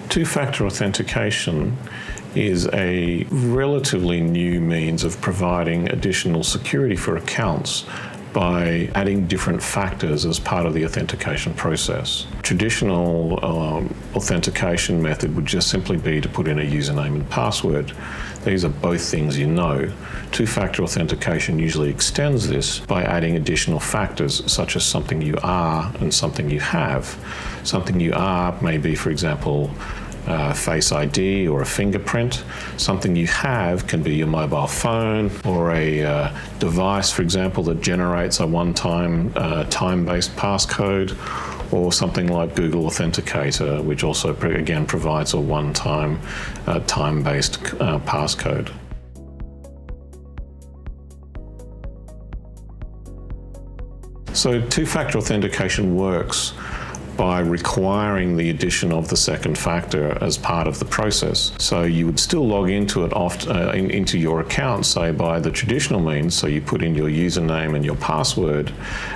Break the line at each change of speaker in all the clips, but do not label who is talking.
Two-factor authentication is a relatively new means of providing additional security for accounts by adding different factors as part of the authentication process. Traditional authentication method would just simply be to put in a username and password. These are both things you know. Two-factor authentication usually extends this by adding additional factors, such as something you are and something you have. Something you are may be, for example, Face ID or a fingerprint. Something you have can be your mobile phone or a device, for example, that generates a one-time time-based passcode, or something like Google Authenticator, which also again provides a one-time time-based passcode. So two-factor authentication works by requiring the addition of the second factor as part of the process. So you would still log into it into your account, say by the traditional means, so you put in your username and your password,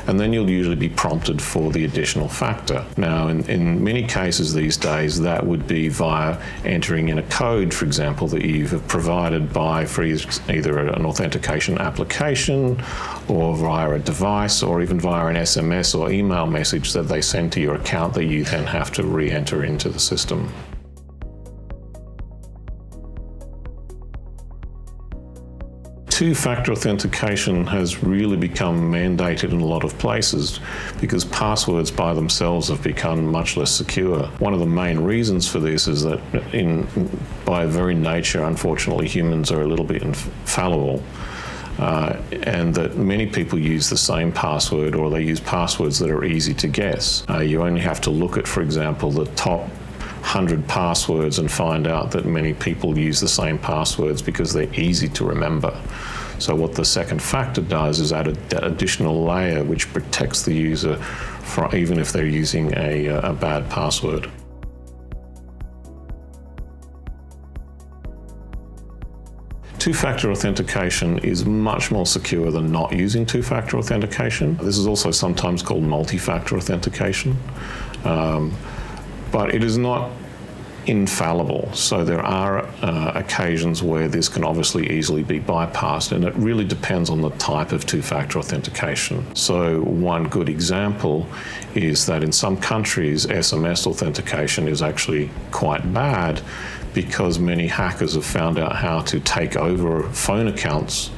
and then you'll usually be prompted for the additional factor. Now, in many cases these days, that would be via entering in a code, for example, that you've provided for either an authentication application or via a device, or even via an SMS or email message that they send to your account that you then have to re-enter into the system. Two-factor authentication has really become mandated in a lot of places because passwords by themselves have become much less secure. One of the main reasons for this is that by very nature, unfortunately, humans are a little bit infallible. And that many people use the same password, or they use passwords that are easy to guess. You only have to look at, for example, the top 100 passwords and find out that many people use the same passwords because they're easy to remember. So what the second factor does is add that additional layer which protects the user even if they're using a bad password. Two-factor authentication is much more secure than not using two-factor authentication. This is also sometimes called multi-factor authentication, but it is not infallible. So there are occasions where this can obviously easily be bypassed, and it really depends on the type of two-factor authentication. So one good example is that in some countries, SMS authentication is actually quite bad because many hackers have found out how to take over phone accounts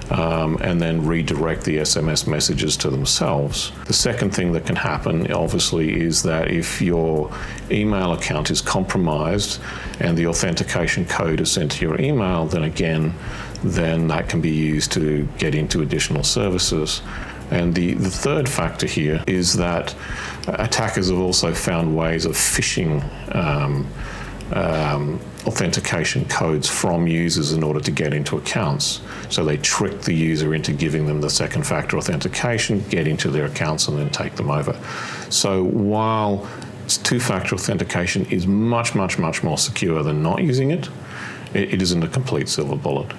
and then redirect the SMS messages to themselves. The second thing that can happen, obviously, is that if your email account is compromised and the authentication code is sent to your email, then that can be used to get into additional services. And the third factor here is that attackers have also found ways of phishing authentication codes from users in order to get into accounts. So they trick the user into giving them the second factor authentication, get into their accounts, and then take them over. So while two-factor authentication is much, much, much more secure than not using it, it isn't a complete silver bullet.